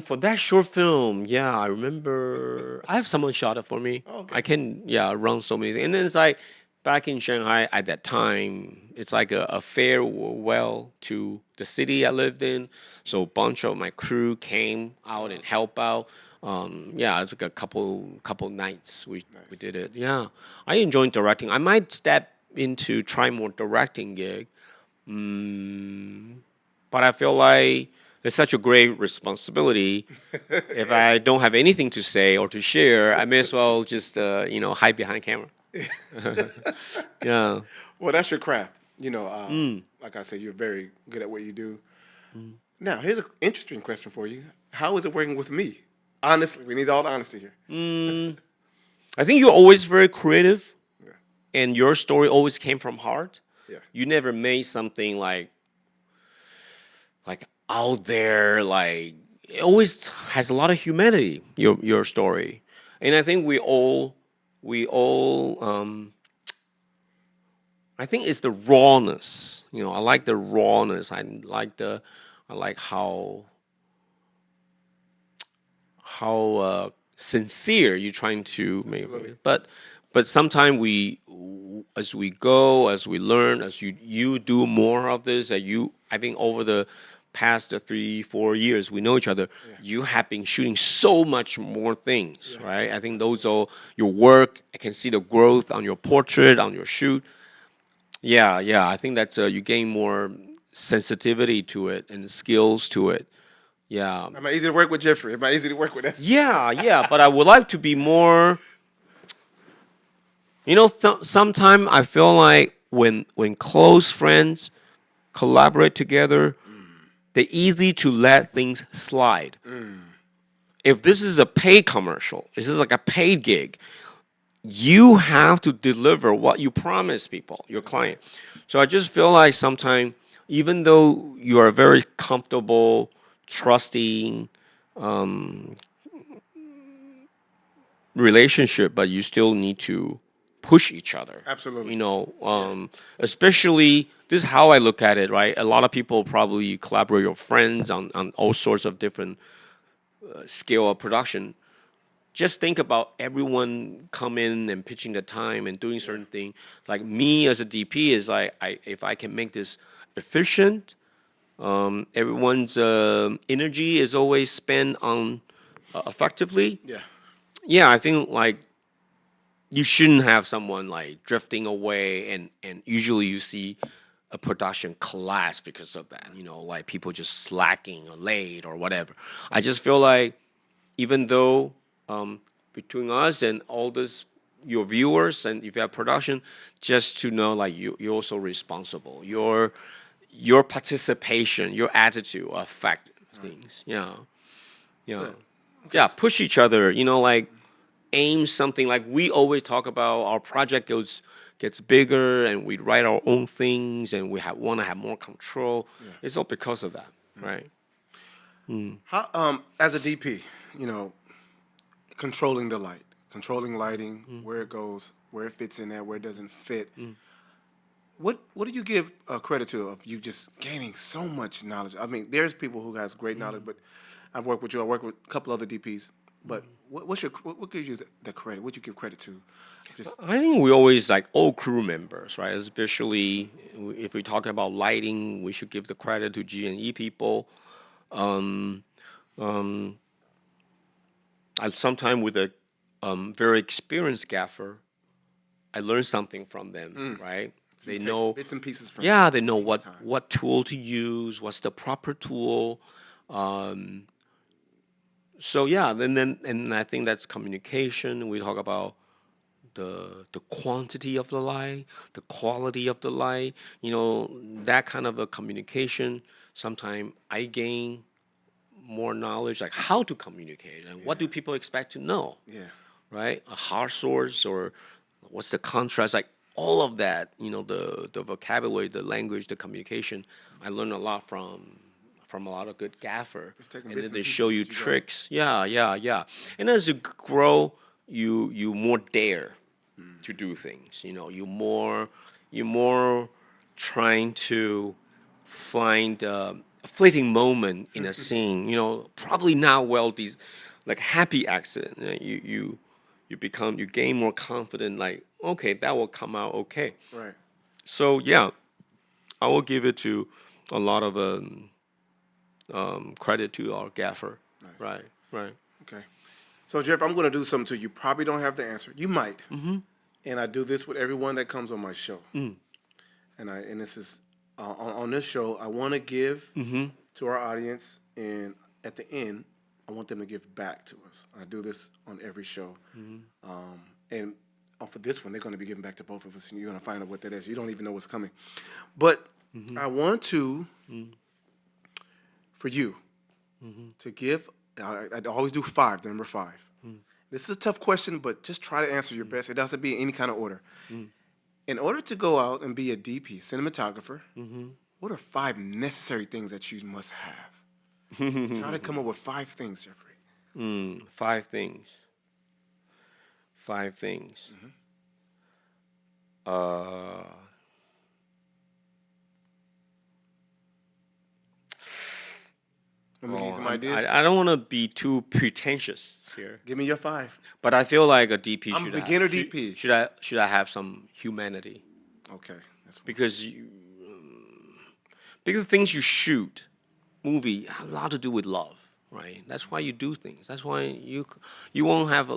Speaker 1: For that short film, yeah, I remember. I have someone shot it for me.
Speaker 2: Oh,
Speaker 1: I
Speaker 2: okay.
Speaker 1: can, yeah, run so many things. And then it's like back in Shanghai at that time, it's like a farewell to the city I lived in. So a bunch of my crew came out and help out. Yeah, it's like a couple nights we
Speaker 2: Nice.
Speaker 1: did it. Yeah, I enjoy directing. I might step into try more directing gig. But I feel like it's such a great responsibility. If
Speaker 2: Yes.
Speaker 1: I don't have anything to say or to share, I may as well just hide behind camera. Yeah.
Speaker 2: Well, that's your craft. Like I said, you're very good at what you do. Now, here's an interesting question for you. How is it working with me? Honestly, we need all the honesty here.
Speaker 1: I think you're always very creative,
Speaker 2: Yeah.
Speaker 1: and your story always came from heart.
Speaker 2: Yeah.
Speaker 1: You never made something like out there, like it always has a lot of humanity. Your story, and I think we all I think it's the rawness. I like the rawness. I like how sincere. You're trying to make,
Speaker 2: Absolutely.
Speaker 1: but sometimes as we go, as we learn, as you do more of this, I think over the past 3-4 years we know each other.
Speaker 2: Yeah.
Speaker 1: You have been shooting so much more things,
Speaker 2: Yeah.
Speaker 1: right? I think those
Speaker 2: Absolutely.
Speaker 1: are your work. I can see the growth on your portrait, on your shoot. Yeah, yeah. I think that's you gain more sensitivity to it and skills to it. Yeah.
Speaker 2: Am I easy to work with, Jeffrey? Am I easy to work with? That's
Speaker 1: Yeah, yeah, but I would like to be more. Sometimes I feel like when close friends collaborate together, they're easy to let things slide. If this is a paid commercial, this is like a paid gig, you have to deliver what you promise people, your
Speaker 2: that's right.
Speaker 1: client. So I just feel like sometimes, even though you are very comfortable, trusting relationship, but you still need to push each other.
Speaker 2: Absolutely.
Speaker 1: You know,
Speaker 2: Yeah.
Speaker 1: especially this is how I look at it, right? A lot of people probably collaborate with friends on all sorts of different scale of production. Just think about everyone coming and pitching the time and doing
Speaker 2: Yeah.
Speaker 1: certain thing. Like me as a DP is like, if I can make this efficient, everyone's energy is always spent on effectively.
Speaker 2: Yeah.
Speaker 1: Yeah, I think like you shouldn't have someone like drifting away, and usually you see a production collapse because of that, like people just slacking or late or whatever. I just feel like, even though between us and all this, your viewers, and if you have production, just to know like you're also responsible, your participation, your attitude affect
Speaker 2: Right.
Speaker 1: things. Yeah, yeah,
Speaker 2: Good. Okay.
Speaker 1: yeah, push each other, like aim something. Like we always talk about, our project gets bigger and we write our own things and we want to have more control.
Speaker 2: Yeah.
Speaker 1: It's all because of that, right?
Speaker 2: How as a DP, you know, controlling the light, controlling lighting, where it goes, where it fits in there, where it doesn't fit. What do you give credit to of you just gaining so much knowledge? I mean, there's people who has great knowledge, but I've worked with you. I work with a couple other DPs. But what gives you the credit? What you give credit to? Just
Speaker 1: I think we always like all crew members, right? Especially if we talk about lighting, we should give the credit to G&E people. Um, um, I sometimes with a very experienced gaffer, I learn something from them, right?
Speaker 2: so you
Speaker 1: They
Speaker 2: take
Speaker 1: know,
Speaker 2: bits and pieces from
Speaker 1: yeah, they know
Speaker 2: each
Speaker 1: what
Speaker 2: time.
Speaker 1: what tool to use, what's the proper tool. Um, so yeah, and I think that's communication. We talk about the quantity of the light, the quality of the light. That kind of a communication. Sometimes I gain more knowledge, like how to communicate and what
Speaker 2: Yeah.
Speaker 1: do people expect to know,
Speaker 2: Yeah.
Speaker 1: right? A hard source, or what's the contrast, like all of that. The vocabulary, the language, the communication. I learned a lot from a lot of good gaffer,
Speaker 2: Just taking
Speaker 1: and
Speaker 2: bits
Speaker 1: then
Speaker 2: and
Speaker 1: they show
Speaker 2: pieces
Speaker 1: you
Speaker 2: as you go.
Speaker 1: tricks. Yeah, yeah, yeah. And as you grow, you more dare to do things. You more trying to find a fleeting moment in a scene. Probably not well these like happy accident. You gain more confident. Like, okay, that will come out okay.
Speaker 2: Right.
Speaker 1: So yeah, I will give it to a lot of credit to our gaffer.
Speaker 2: Nice.
Speaker 1: Right, right.
Speaker 2: Okay. So Jeff, I'm going to do something to you. Probably don't have the answer. You might. And I do this with everyone that comes on my show. And this is on this show. I want to give to our audience, and at the end, I want them to give back to us. I do this on every show, and for this one, they're going to be giving back to both of us, and you're going to find out what that is. You don't even know what's coming, but I want to for you to give. I always do five, the number five. This is a tough question, but just try to answer your best. It doesn't be in any kind of order. In order to go out and be a DP, cinematographer, what are five necessary things that you must have? Try to come up with five things, Jeffrey.
Speaker 1: Five things. Five things. Uh,
Speaker 2: Let me give you
Speaker 1: Well,
Speaker 2: some ideas.
Speaker 1: I don't want to be too pretentious here,
Speaker 2: Give me your five.
Speaker 1: but I feel like a DP
Speaker 2: I'm a
Speaker 1: should
Speaker 2: beginner DP.
Speaker 1: should I have some humanity
Speaker 2: Okay, that's one.
Speaker 1: because because things you shoot movie have a lot to do with love, right? That's why you do things. That's why you won't have a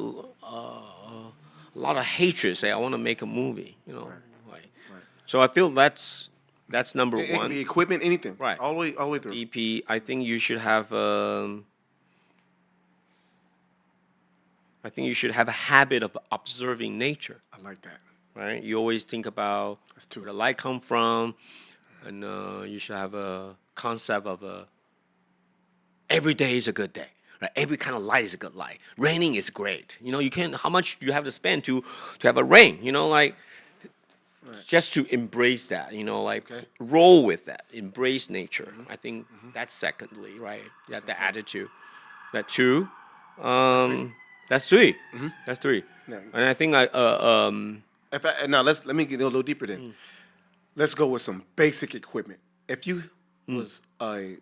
Speaker 1: lot of hatred. Say I want to make a movie,
Speaker 2: Right,
Speaker 1: like
Speaker 2: right.
Speaker 1: so. I feel that's number
Speaker 2: It can
Speaker 1: one,
Speaker 2: be equipment, anything,
Speaker 1: right?
Speaker 2: all the way through.
Speaker 1: DP. I think you should have. I think you should have a habit of observing nature,
Speaker 2: I like that.
Speaker 1: right? You always think about
Speaker 2: That's two.
Speaker 1: where the light come from, and you should have a concept of every day is a good day. Right? Every kind of light is a good light. Raining is great. You can how much do you have to spend to have a rain? Like
Speaker 2: Right.
Speaker 1: just to embrace that. Like
Speaker 2: Okay.
Speaker 1: roll with that. Embrace nature. I think that's secondly, right? That the
Speaker 2: Okay.
Speaker 1: attitude. That two.
Speaker 2: That's three.
Speaker 1: That's 3. That's three.
Speaker 2: Now,
Speaker 1: And I think
Speaker 2: now let me get a little deeper then. Let's go with some basic equipment. If you was a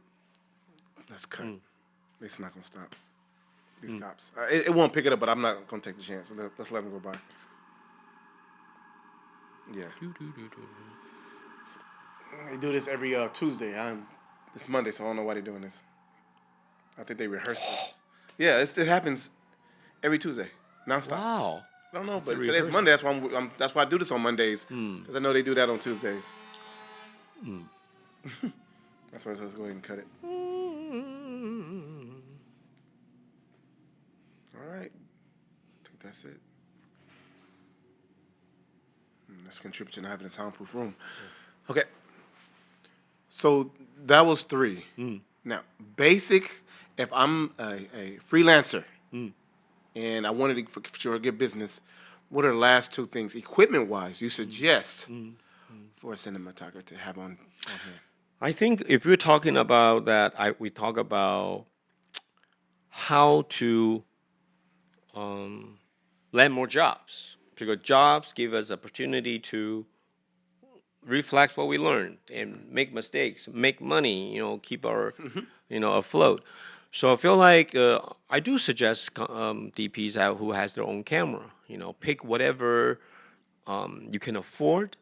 Speaker 2: let's cut. It's not gonna stop these cops. It won't pick it up, but I'm not gonna take the chance. Let's let them go by. Yeah, they do this every Tuesday. It's Monday, so I don't know why they're doing this. I think they rehearsed this. Yeah, it happens every Tuesday, nonstop.
Speaker 1: wow.
Speaker 2: I don't know,
Speaker 1: It's a
Speaker 2: but today's
Speaker 1: rehearsal.
Speaker 2: Monday. That's why I do this on Mondays because I know they do that on Tuesdays. That's why let's go ahead and cut it. All right, I think that's it. Let's contribute to not having a soundproof room. Okay, so that was three. Now, basic. If I'm a freelancer and I wanted to for sure get business, what are the last two things, equipment wise, you suggest for a cinematographer to have on hand?
Speaker 1: I think if we're talking about that, we talk about how to land more jobs because jobs give us opportunity to reflect what we learned and make mistakes, make money, keep our, afloat. So I feel like I do suggest DPs out who has their own camera. Pick whatever you can afford.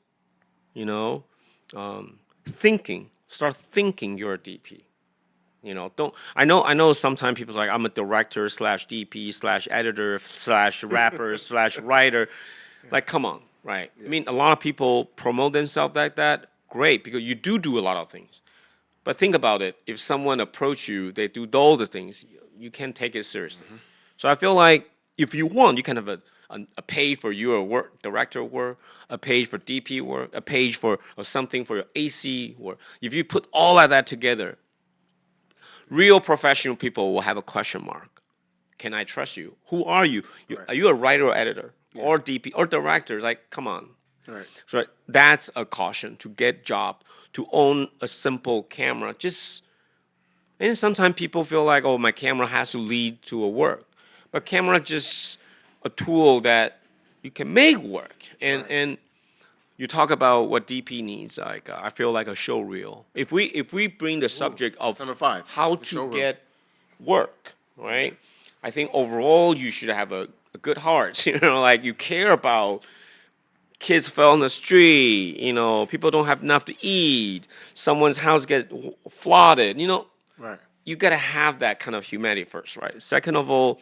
Speaker 1: You know, start thinking you're a DP. Don't I know sometimes people's like I'm a director slash DP slash editor slash rapper slash writer. Like, come on, right? I
Speaker 2: Yeah.
Speaker 1: mean, a lot of people promote themselves like that. Great, because you do a lot of things. But think about it. If someone approach you, they do all the things. You can't take it seriously. So I feel like if you want, you can have a page for your work, director work, a page for DP work, a page for or something for your AC work. If you put all of that together, real professional people will have a question mark. Can I trust you? Who are you?
Speaker 2: Right.
Speaker 1: Are you a writer or editor
Speaker 2: Yeah.
Speaker 1: or DP or director? Like, come on.
Speaker 2: Right.
Speaker 1: So that's a caution to get job, to own a simple camera. And sometimes people feel like, oh, my camera has to lead to a work, but camera just a tool that you can make work. And
Speaker 2: Right.
Speaker 1: and you talk about what DP needs. Like I feel like a show reel. If we bring the
Speaker 2: Ooh,
Speaker 1: subject
Speaker 2: that's
Speaker 1: of
Speaker 2: number five.
Speaker 1: how
Speaker 2: The
Speaker 1: to
Speaker 2: showroom.
Speaker 1: get work, right? I think overall you should have a good heart. Like you care about kids fell in the street. People don't have enough to eat. Someone's house get flooded.
Speaker 2: Right.
Speaker 1: You gotta have that kind of humanity first, right? Second of all,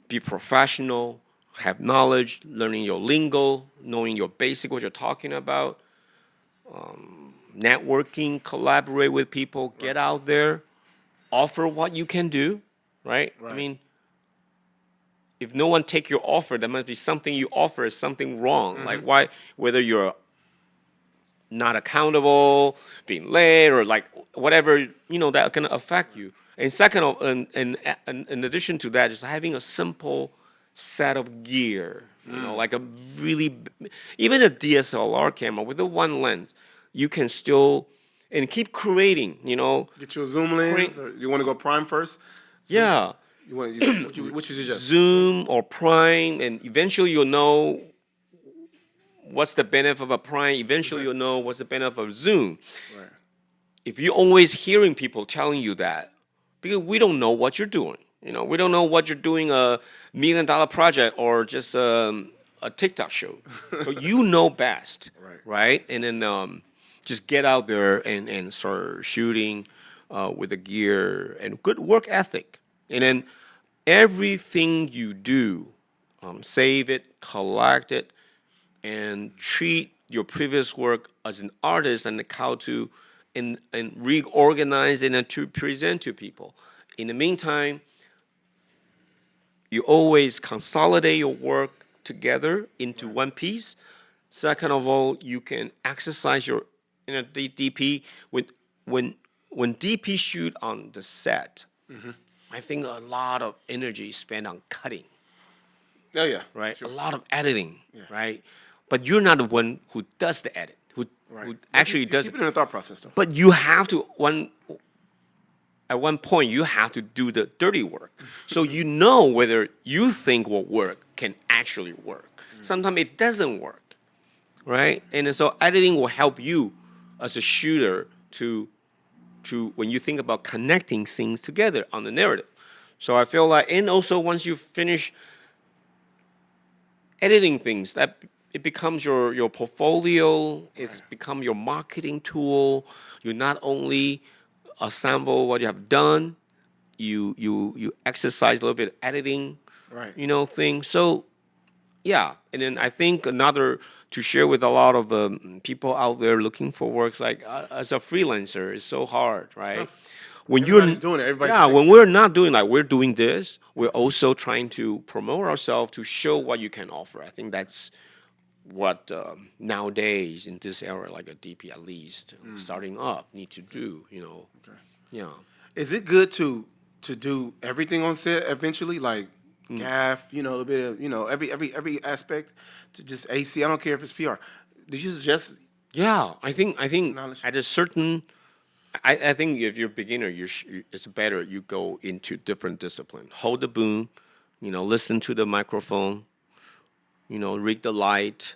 Speaker 1: be professional, have knowledge, learning your lingo, knowing your basic what you're talking about, networking, collaborate with people,
Speaker 2: Right.
Speaker 1: get out there, offer what you can do, right? I
Speaker 2: Right.
Speaker 1: mean, if no one take your offer, there must be something you offer is something wrong. Like why, whether you're not accountable, being late, or like whatever that can affect you. And second, in addition to that, just having a simple set of gear, like a really, even a DSLR camera with a one lens, you can still and keep creating,
Speaker 2: Get you a zoom
Speaker 1: create,
Speaker 2: lens, or you want to go prime first? Zoom.
Speaker 1: yeah,
Speaker 2: You want what you suggest?
Speaker 1: zoom or prime, and eventually you'll know what's the benefit of a prime. Eventually you'll know what's the benefit of zoom.
Speaker 2: Right.
Speaker 1: If you're always hearing people telling you that, because we don't know what you're doing. We don't know what you're doing, a $1 million project or just a TikTok show. So you know best,
Speaker 2: Right.
Speaker 1: right? And then just get out there and start shooting with the gear and good work ethic. And then everything you do, save it, collect it, and treat your previous work as an artist and how to and reorganize it and to present to people. In the meantime, you always consolidate your work together into
Speaker 2: Right.
Speaker 1: one piece. Second of all, you can exercise your DP when when DP shoot on the set. I think a lot of energy is spent on cutting,
Speaker 2: Oh yeah.
Speaker 1: right? A
Speaker 2: Sure.
Speaker 1: lot of editing,
Speaker 2: Yeah.
Speaker 1: right? But you're not the one who does the edit, who
Speaker 2: Right.
Speaker 1: who
Speaker 2: But you,
Speaker 1: actually
Speaker 2: you
Speaker 1: does
Speaker 2: keep
Speaker 1: it.
Speaker 2: it in the thought process though.
Speaker 1: But you have to at one point you have to do the dirty work, so you know whether you think will work can actually work. Sometimes it doesn't work, right? And then so editing will help you as a shooter to when you think about connecting things together on the narrative. So I feel like, and also once you finish editing things, that it becomes your portfolio. It's
Speaker 2: Right.
Speaker 1: become your marketing tool. You not only assemble what you have done, you exercise a little bit of editing,
Speaker 2: Right.
Speaker 1: thing. So yeah, and then I think another to share with a lot of people out there looking for works, like as a freelancer, it's so hard,
Speaker 2: It's
Speaker 1: right?
Speaker 2: tough.
Speaker 1: When you're
Speaker 2: Everybody's doing it. Everybody's
Speaker 1: yeah,
Speaker 2: making
Speaker 1: when
Speaker 2: money.
Speaker 1: we're not doing like we're doing this, we're also trying to promote ourselves to show what you can offer. I think that's what nowadays in this era, like a DP at least starting up, need to do.
Speaker 2: Okay.
Speaker 1: Yeah.
Speaker 2: Is it good to do everything on set eventually, like gaff, a little bit of, every aspect, to just AC? I don't care if it's PR. Did you suggest
Speaker 1: Yeah, I think
Speaker 2: knowledge?
Speaker 1: at a certain, I think if you're a beginner, it's better you go into different discipline. Hold the boom, listen to the microphone, rig the light,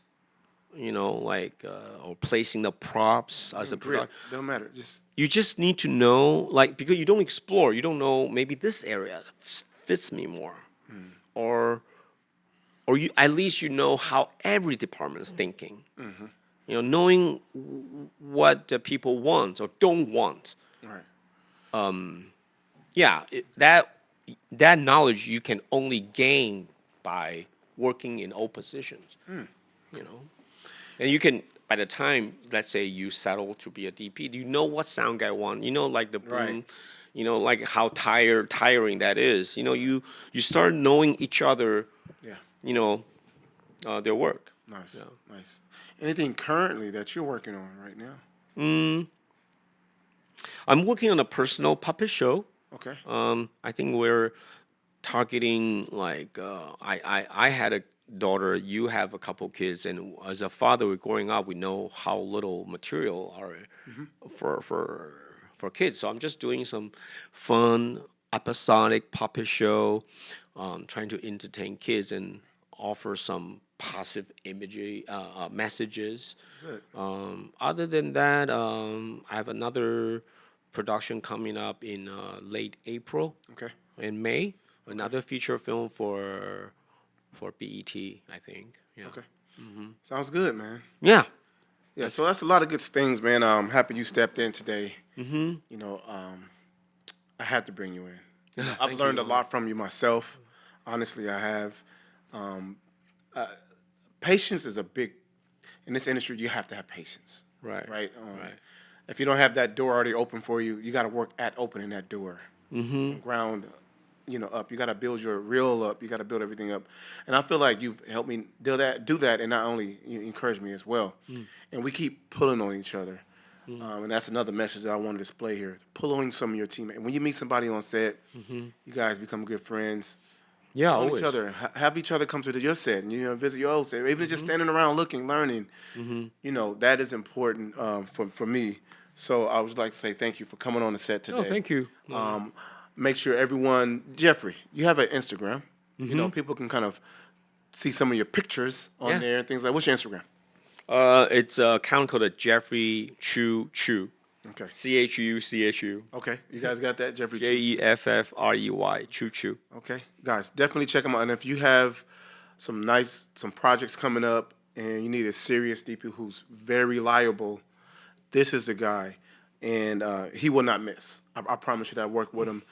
Speaker 1: like or placing the props as a
Speaker 2: Grip,
Speaker 1: product.
Speaker 2: don't matter. Just
Speaker 1: You just need to know, like, because you don't explore, you don't know maybe this area fits me more, or you at least you know how every department's thinking. Knowing what the people want or don't want.
Speaker 2: right.
Speaker 1: Yeah, that knowledge you can only gain by working in all positions. You know, and you can by the time, let's say, you settle to be a DP, you know what sound guy want. Like the
Speaker 2: Right.
Speaker 1: boom. Like how tiring that is. You start knowing each other.
Speaker 2: Yeah.
Speaker 1: You know, their work.
Speaker 2: Nice.
Speaker 1: Yeah.
Speaker 2: Nice. Anything currently that you're working on right now?
Speaker 1: I'm working on a personal puppet show.
Speaker 2: Okay.
Speaker 1: I think we're targeting like I had a daughter, you have a couple kids, and as a father, we're growing up, we know how little material are for kids. So I'm just doing some fun episodic puppet show, trying to entertain kids and offer some positive imagery messages.
Speaker 2: Good.
Speaker 1: Other than that, I have another production coming up in late April
Speaker 2: Okay.
Speaker 1: in May.
Speaker 2: Okay.
Speaker 1: Another feature film for BET, I think. Yeah.
Speaker 2: Okay. Sounds good, man.
Speaker 1: Yeah.
Speaker 2: Yeah, so that's a lot of good things, man. I'm happy you stepped in today. I had to bring you in. I've
Speaker 1: Thank
Speaker 2: learned a
Speaker 1: you.
Speaker 2: lot from you myself. Honestly, I have. Um, Patience is a big in this industry. You have to have patience,
Speaker 1: Right.
Speaker 2: right?
Speaker 1: Right.
Speaker 2: If you don't have that door already open for you, you got to work at opening that door from ground, up. You got to build your reel up. You got to build everything up, and I feel like you've helped me do that, and not only you encourage me as well. And we keep pulling on each other, and that's another message that I want to display here: pulling some of your teammates. When you meet somebody on set, you guys become good friends.
Speaker 1: Yeah,
Speaker 2: Pull on each
Speaker 1: always.
Speaker 2: other. Have each other come to your set and visit your old set. Even just standing around looking, learning. That is important for me. So I would like to say thank you for coming on the set
Speaker 1: Oh,
Speaker 2: today.
Speaker 1: thank you.
Speaker 2: Make sure everyone, Jeffrey, you have an Instagram. People can kind of see some of your pictures on
Speaker 1: Yeah.
Speaker 2: there and things like. What's your Instagram?
Speaker 1: It's a account called Jeffrey Chu Chu.
Speaker 2: Okay.
Speaker 1: CHU.
Speaker 2: Okay. You guys got that, Jeffrey Choo Choo.
Speaker 1: Jeffrey. Choo choo.
Speaker 2: Okay, guys, definitely check them out. And if you have some projects coming up, and you need a serious DP who's very liable, this is the guy, and he will not miss. I promise you that. I work with him,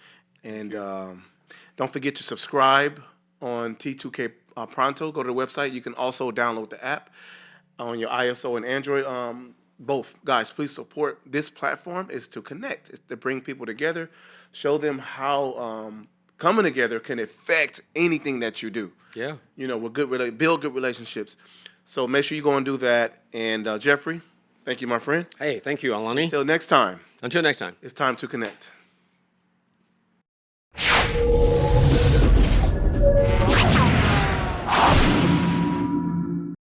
Speaker 2: and don't forget to subscribe on T2K Pronto. Go to the website. You can also download the app on your ISO and Android. Both guys, please support this platform. Is to connect. It's to bring people together, show them how coming together can affect anything that you do.
Speaker 1: Yeah.
Speaker 2: With build good relationships. So make sure you go and do that. And Jeffrey, thank you, my friend.
Speaker 1: Hey, thank you, Alani.
Speaker 2: Until next time,
Speaker 1: Until next time.
Speaker 2: it's time to connect.